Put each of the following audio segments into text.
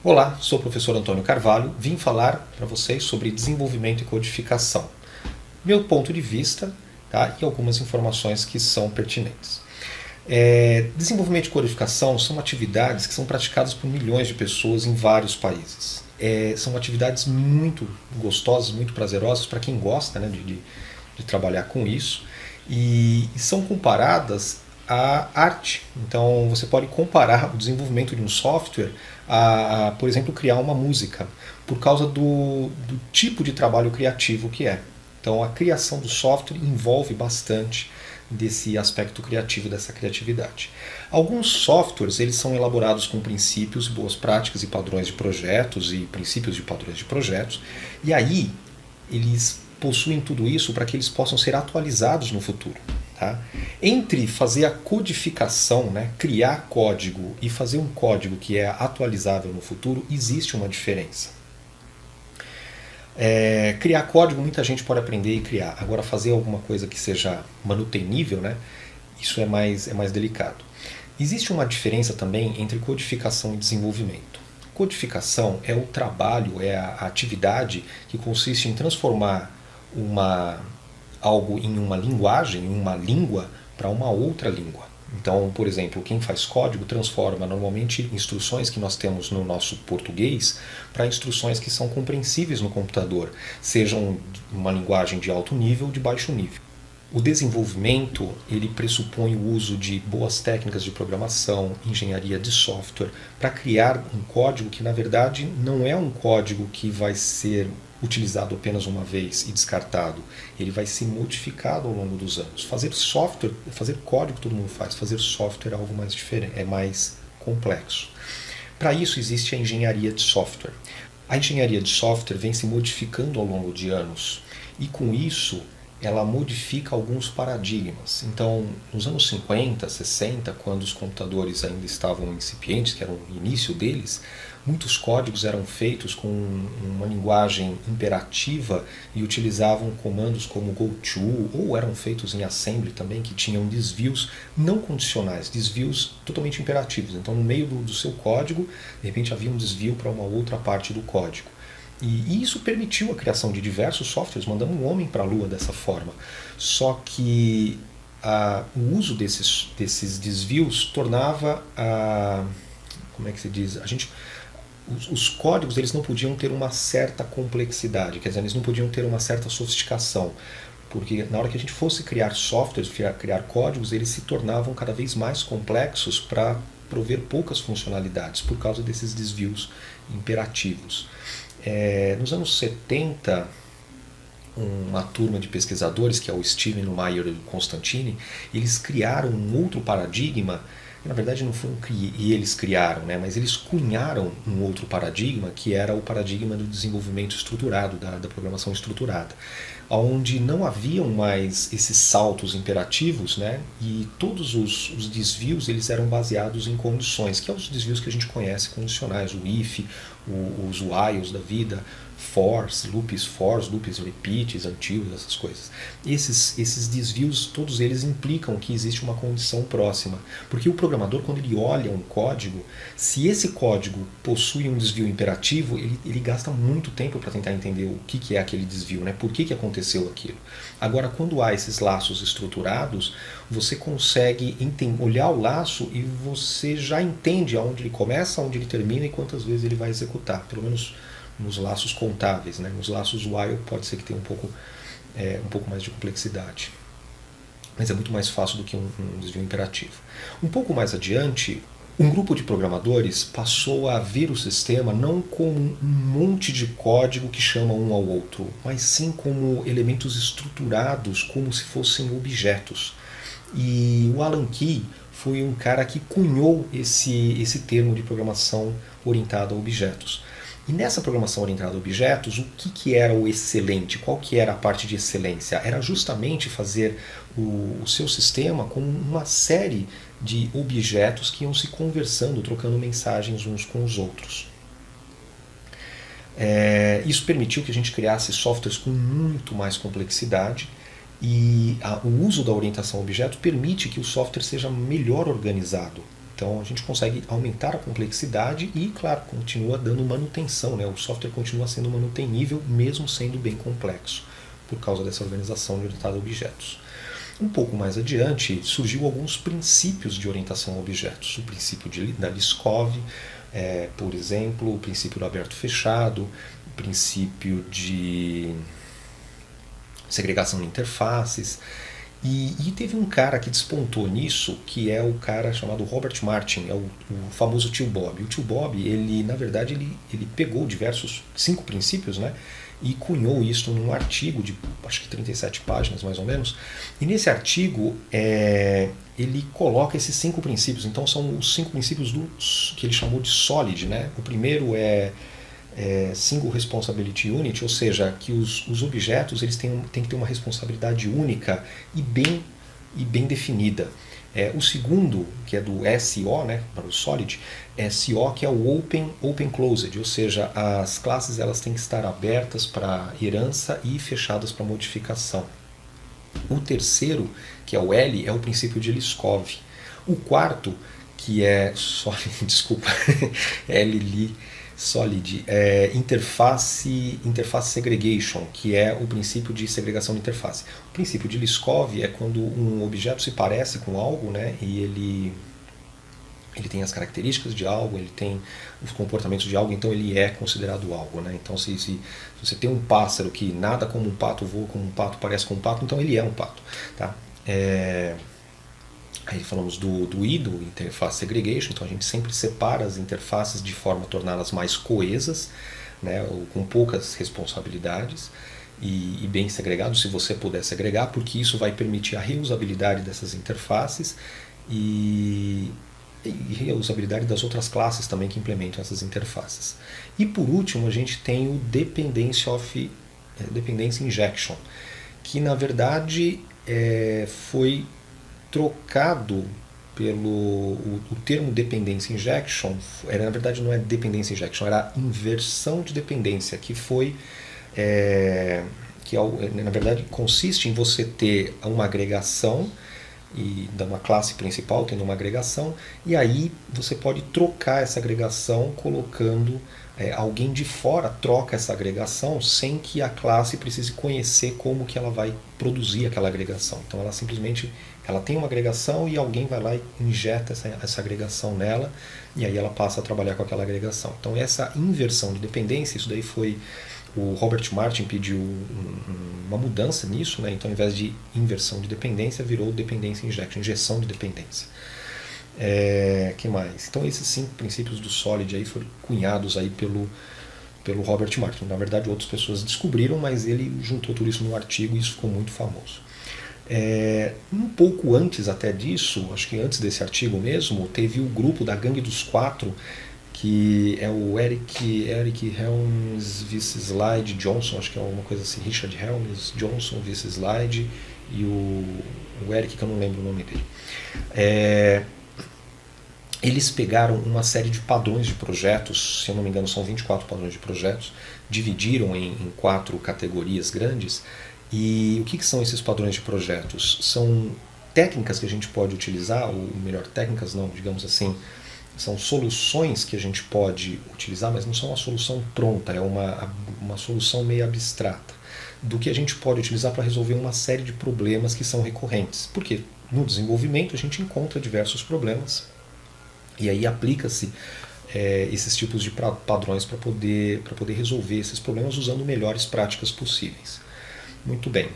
Olá, sou o professor Antônio Carvalho, vim falar para vocês sobre desenvolvimento e codificação. Meu ponto de vista, tá, e algumas informações que são pertinentes. Desenvolvimento e codificação são atividades que são praticadas por milhões de pessoas em vários países. São atividades muito gostosas, muito prazerosas para quem gosta, né, de trabalhar com isso, e são comparadas à arte. Então você pode comparar o desenvolvimento de um software por exemplo, criar uma música, por causa do tipo de trabalho criativo que é. Então a criação do software envolve bastante desse aspecto criativo, dessa criatividade. Alguns softwares eles são elaborados com princípios, boas práticas e padrões de projetos e princípios de padrões de projetos, e aí eles possuem tudo isso para que eles possam ser atualizados no futuro. Tá? Entre fazer a codificação, né, criar código e fazer um código que é atualizável no futuro, existe uma diferença. Criar código muita gente pode aprender e criar. Agora fazer alguma coisa que seja manutenível, né, isso é mais delicado. Existe uma diferença também entre codificação e desenvolvimento. Codificação é o trabalho, é a atividade que consiste em transformar algo em uma linguagem, em uma língua, para uma outra língua. Então, por exemplo, quem faz código transforma normalmente instruções que nós temos no nosso português para instruções que são compreensíveis no computador, sejam uma linguagem de alto nível ou de baixo nível. O desenvolvimento ele pressupõe o uso de boas técnicas de programação, engenharia de software, para criar um código que na verdade não é um código que vai ser utilizado apenas uma vez e descartado. Ele vai ser modificado ao longo dos anos. Fazer software, fazer código todo mundo faz, fazer software é algo mais diferente, é mais complexo. Para isso existe a engenharia de software. A engenharia de software vem se modificando ao longo de anos e com isso ela modifica alguns paradigmas. Então, nos anos 50, 60, quando os computadores ainda estavam incipientes, que era o início deles, muitos códigos eram feitos com uma linguagem imperativa e utilizavam comandos como goto, ou eram feitos em assembly também, que tinham desvios não condicionais, desvios totalmente imperativos. Então, no meio do seu código, de repente havia um desvio para uma outra parte do código. E isso permitiu a criação de diversos softwares, mandando um homem para a Lua dessa forma. Só que o uso desses desvios tornava como é que se diz? Os códigos eles não podiam ter uma certa complexidade, quer dizer, eles não podiam ter uma certa sofisticação, porque na hora que a gente fosse criar softwares, criar códigos, eles se tornavam cada vez mais complexos para prover poucas funcionalidades, por causa desses desvios imperativos. Nos anos 70, uma turma de pesquisadores, que é o Steven Meyer e o Constantini, eles criaram um outro paradigma. Na verdade não foi eles criaram, né, mas eles cunharam um outro paradigma, que era o paradigma do desenvolvimento estruturado, da programação estruturada, onde não haviam mais esses saltos imperativos, né, e todos os desvios eles eram baseados em condições, que são os desvios que a gente conhece condicionais, o if, os whiles da vida, fors, loops repeats, until, essas coisas. Esses desvios, todos eles implicam que existe uma condição próxima. Porque o programador, quando ele olha um código, se esse código possui um desvio imperativo, ele gasta muito tempo para tentar entender o que é aquele desvio, né? Por que aconteceu aquilo. Agora, quando há esses laços estruturados, você consegue olhar o laço e você já entende aonde ele começa, aonde ele termina e quantas vezes ele vai executar. Pelo menos nos laços contáveis, né? Nos laços while pode ser que tenha um pouco mais de complexidade, mas é muito mais fácil do que um desvio imperativo. Um pouco mais adiante, um grupo de programadores passou a ver o sistema não como um monte de código que chama um ao outro, mas sim como elementos estruturados, como se fossem objetos. E o Alan Key foi um cara que cunhou esse termo de programação orientada a objetos. E nessa programação orientada a objetos, o que era o excelente? Qual que era a parte de excelência? Era justamente fazer o seu sistema como uma série de objetos que iam se conversando, trocando mensagens uns com os outros. Isso permitiu que a gente criasse softwares com muito mais complexidade, e o uso da orientação a objeto permite que o software seja melhor organizado. Então a gente consegue aumentar a complexidade e, claro, continua dando manutenção, né? O software continua sendo manutenível mesmo sendo bem complexo, por causa dessa organização orientada a objetos. Um pouco mais adiante, surgiu alguns princípios de orientação a objetos. O princípio da Liskov, por exemplo, o princípio do aberto-fechado, o princípio de segregação de interfaces. E teve um cara que despontou nisso, que é o cara chamado Robert Martin, o famoso Tio Bob. O Tio Bob, ele, na verdade, ele pegou 5 princípios, né? E cunhou isso num artigo de acho que 37 páginas mais ou menos. E nesse artigo ele coloca esses 5 princípios. Então são os 5 princípios que ele chamou de SOLID, né? O primeiro é Single Responsibility Unit, ou seja, que os objetos eles têm que ter uma responsabilidade única e bem definida. O segundo, que é do SO, né, para o Solid, SO, que é o Open Closed, ou seja, as classes elas têm que estar abertas para herança e fechadas para modificação. O terceiro, que é o L, é o princípio de Liskov. O quarto, que é desculpa, LLI Solid, interface segregation, que é o princípio de segregação de interface. O princípio de Liskov é quando um objeto se parece com algo, né, e ele tem as características de algo, ele tem os comportamentos de algo, então ele é considerado algo, né? Então se você tem um pássaro que nada como um pato, voa como um pato, parece com um pato, então ele é um pato, tá? Aí falamos do I, do Interface Segregation, então a gente sempre separa as interfaces de forma a torná-las mais coesas, né, ou com poucas responsabilidades e bem segregados, se você puder segregar, porque isso vai permitir a reusabilidade dessas interfaces e reusabilidade das outras classes também que implementam essas interfaces. E por último a gente tem o Dependency Injection, que na verdade foi trocado o termo Dependency Injection, na verdade não é Dependency Injection, era inversão de dependência, que na verdade consiste em você ter uma agregação e dar uma classe principal tendo uma agregação, e aí você pode trocar essa agregação colocando alguém de fora, troca essa agregação sem que a classe precise conhecer como que ela vai produzir aquela agregação. Então ela tem uma agregação e alguém vai lá e injeta essa agregação nela, e aí ela passa a trabalhar com aquela agregação. Então essa inversão de dependência, isso daí foi... O Robert Martin pediu uma mudança nisso, né? Então ao invés de inversão de dependência, virou Dependency Injection, injeção de dependência. Que mais? Então esses 5 princípios do Solid aí foram cunhados aí pelo Robert Martin. Na verdade outras pessoas descobriram, mas ele juntou tudo isso no artigo e isso ficou muito famoso. Um pouco antes até disso, acho que antes desse artigo mesmo, teve o grupo da Gangue dos Quatro, que é o Eric Helms vs Slide Johnson, acho que é alguma coisa assim, Richard Helms Johnson vs Slide, e o Eric, que eu não lembro o nome dele. Eles pegaram uma série de padrões de projetos, se eu não me engano são 24 padrões de projetos, dividiram em 4 categorias grandes. E o que são esses padrões de projetos? São técnicas que a gente pode utilizar, ou melhor, técnicas não, digamos assim, são soluções que a gente pode utilizar, mas não são uma solução pronta, é uma solução meio abstrata, do que a gente pode utilizar para resolver uma série de problemas que são recorrentes. Porque no desenvolvimento a gente encontra diversos problemas, e aí aplica-se esses tipos de padrões para poder resolver esses problemas usando melhores práticas possíveis. Muito bem.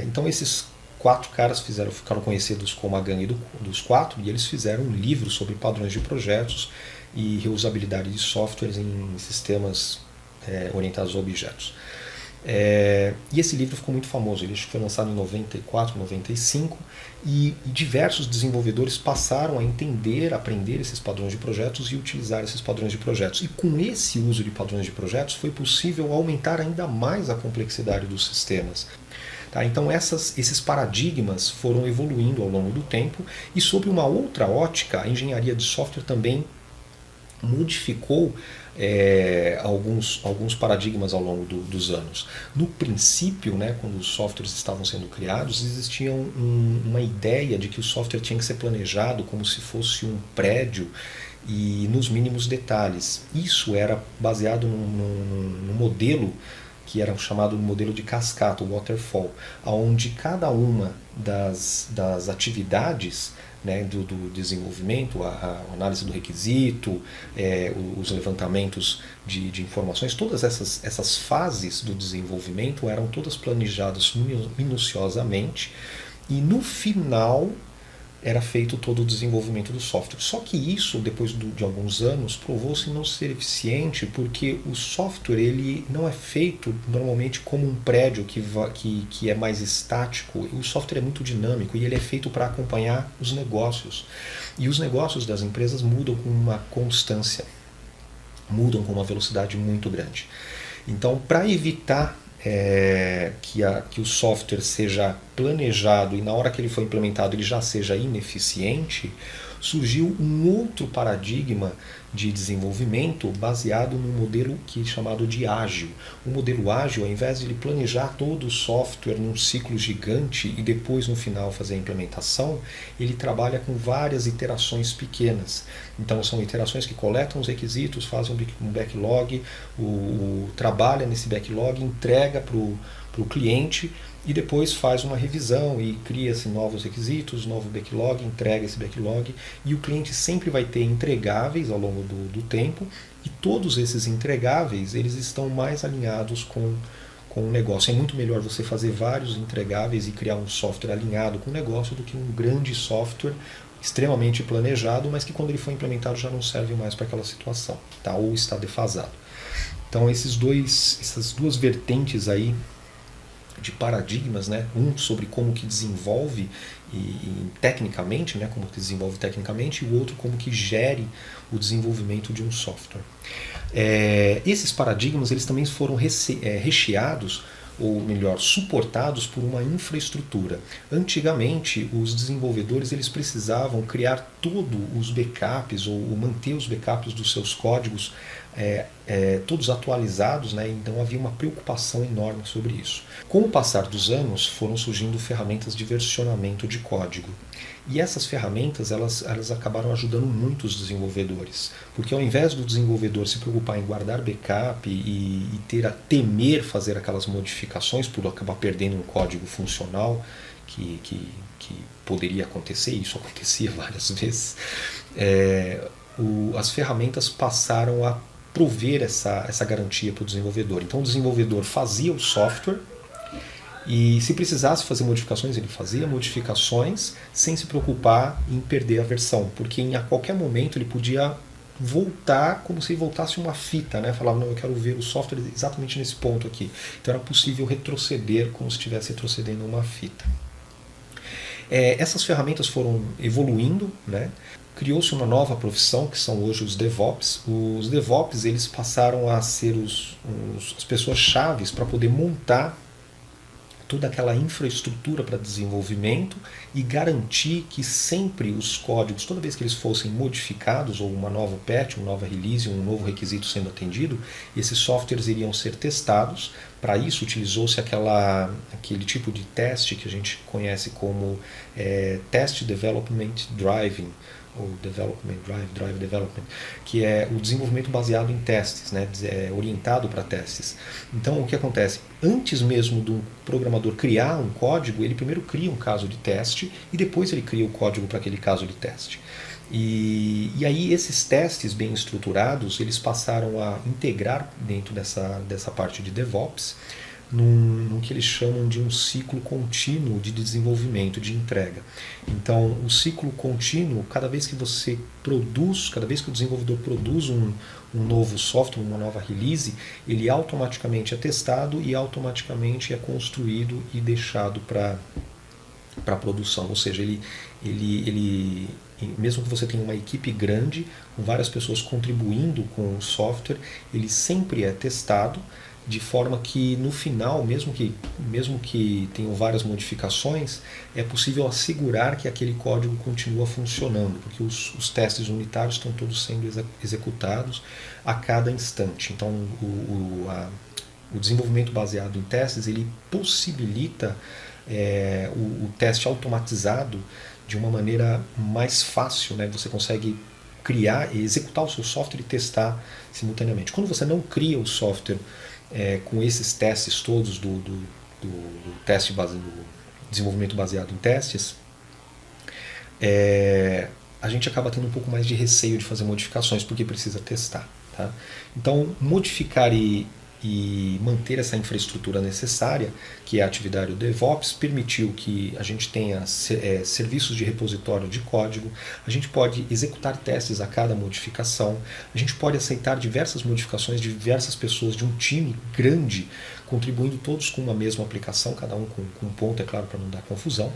Então esses 4 caras ficaram conhecidos como a Gangue dos Quatro, e eles fizeram um livro sobre padrões de projetos e reusabilidade de softwares em sistemas orientados a objetos. E esse livro ficou muito famoso, ele foi lançado em 94, 95, e diversos desenvolvedores passaram a aprender esses padrões de projetos e utilizar esses padrões de projetos. E com esse uso de padrões de projetos foi possível aumentar ainda mais a complexidade dos sistemas. Tá? Então esses paradigmas foram evoluindo ao longo do tempo, e sob uma outra ótica, a engenharia de software também modificou alguns paradigmas ao longo dos anos. No princípio, né, quando os softwares estavam sendo criados, existia uma ideia de que o software tinha que ser planejado como se fosse um prédio e nos mínimos detalhes. Isso era baseado num modelo que era chamado de modelo de cascata, o waterfall, onde cada uma das atividades, né, do desenvolvimento, a análise do requisito, os levantamentos de informações, todas essas fases do desenvolvimento eram todas planejadas minuciosamente e no final era feito todo o desenvolvimento do software. Só que isso, depois de alguns anos, provou-se não ser eficiente porque o software ele não é feito normalmente como um prédio que é mais estático. O software é muito dinâmico e ele é feito para acompanhar os negócios. E os negócios das empresas mudam com uma constância, mudam com uma velocidade muito grande. Então, para evitar que o software seja planejado e na hora que ele for implementado ele já seja ineficiente, surgiu um outro paradigma de desenvolvimento baseado num modelo que é chamado de ágil. O modelo ágil, ao invés de ele planejar todo o software num ciclo gigante e depois no final fazer a implementação, ele trabalha com várias iterações pequenas. Então são iterações que coletam os requisitos, fazem um backlog, trabalha nesse backlog, entrega para o cliente e depois faz uma revisão e cria-se novos requisitos, novo backlog, entrega esse backlog e o cliente sempre vai ter entregáveis ao longo do tempo e todos esses entregáveis eles estão mais alinhados com o negócio. É muito melhor você fazer vários entregáveis e criar um software alinhado com o negócio do que um grande software extremamente planejado, mas que quando ele for implementado já não serve mais para aquela situação, tá? Ou está defasado. Então essas duas vertentes aí de paradigmas, né? Um sobre como que desenvolve tecnicamente, né? Como que desenvolve tecnicamente, e o outro como que gere o desenvolvimento de um software. Esses paradigmas eles também foram recheados, ou melhor, suportados por uma infraestrutura. Antigamente, os desenvolvedores eles precisavam criar todos os backups ou manter os backups dos seus códigos todos atualizados, né? Então havia uma preocupação enorme sobre isso. Com o passar dos anos, foram surgindo ferramentas de versionamento de código. E essas ferramentas elas acabaram ajudando muito os desenvolvedores, porque ao invés do desenvolvedor se preocupar em guardar backup e ter a temer fazer aquelas modificações por acabar perdendo um código funcional que poderia acontecer, e isso acontecia várias vezes, as ferramentas passaram a prover essa garantia para o desenvolvedor. Então o desenvolvedor fazia o software e se precisasse fazer modificações, ele fazia modificações sem se preocupar em perder a versão, porque a qualquer momento ele podia voltar como se voltasse uma fita, né? Falava, não, eu quero ver o software exatamente nesse ponto aqui. Então era possível retroceder como se estivesse retrocedendo uma fita. Essas ferramentas foram evoluindo, né? Criou-se uma nova profissão, que são hoje os DevOps. Os DevOps eles passaram a ser as pessoas chaves para poder montar toda aquela infraestrutura para desenvolvimento e garantir que sempre os códigos, toda vez que eles fossem modificados, ou uma nova patch, uma nova release, um novo requisito sendo atendido, esses softwares iriam ser testados. Para isso utilizou-se aquele tipo de teste que a gente conhece como Test Development Driving, ou Drive Development, que é o desenvolvimento baseado em testes, né, orientado para testes. Então o que acontece? Antes mesmo do programador criar um código, ele primeiro cria um caso de teste e depois ele cria o código para aquele caso de teste. E aí esses testes bem estruturados, eles passaram a integrar dentro dessa parte de DevOps, num que eles chamam de um ciclo contínuo de desenvolvimento, de entrega. Então, o ciclo contínuo, cada vez que você produz, cada vez que o desenvolvedor produz um novo software, uma nova release, ele automaticamente é testado e automaticamente é construído e deixado para produção. Ou seja, ele mesmo que você tenha uma equipe grande, com várias pessoas contribuindo com o software, ele sempre é testado, de forma que no final, mesmo que tenham várias modificações, é possível assegurar que aquele código continua funcionando, porque os testes unitários estão todos sendo executados a cada instante. Então o desenvolvimento baseado em testes ele possibilita o teste automatizado de uma maneira mais fácil, né? Você consegue criar e executar o seu software e testar simultaneamente. Quando você não cria o software com esses testes todos do teste do desenvolvimento baseado em testes, a gente acaba tendo um pouco mais de receio de fazer modificações porque precisa testar. Tá? Então, modificar e manter essa infraestrutura necessária, que é a atividade do DevOps, permitiu que a gente tenha serviços de repositório de código, a gente pode executar testes a cada modificação, a gente pode aceitar diversas modificações de diversas pessoas de um time grande, contribuindo todos com uma mesma aplicação, cada um com um ponto, é claro, para não dar confusão.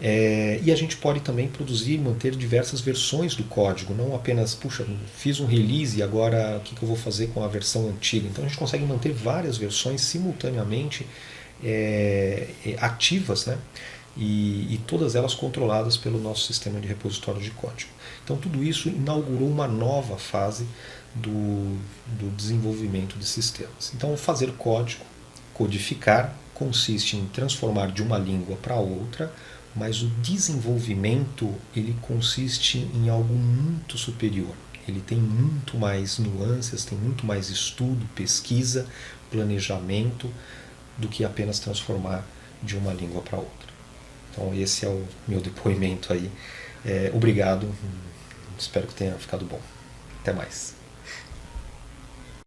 E a gente pode também produzir e manter diversas versões do código, não apenas, puxa, fiz um release e agora o que eu vou fazer com a versão antiga. Então a gente consegue manter várias versões simultaneamente ativas, né? E todas elas controladas pelo nosso sistema de repositório de código. Então tudo isso inaugurou uma nova fase do desenvolvimento de sistemas. Então fazer código, codificar, consiste em transformar de uma língua para outra, mas o desenvolvimento ele consiste em algo muito superior. Ele tem muito mais nuances, tem muito mais estudo, pesquisa, planejamento do que apenas transformar de uma língua para outra. Então esse é o meu depoimento aí. Obrigado, espero que tenha ficado bom. Até mais.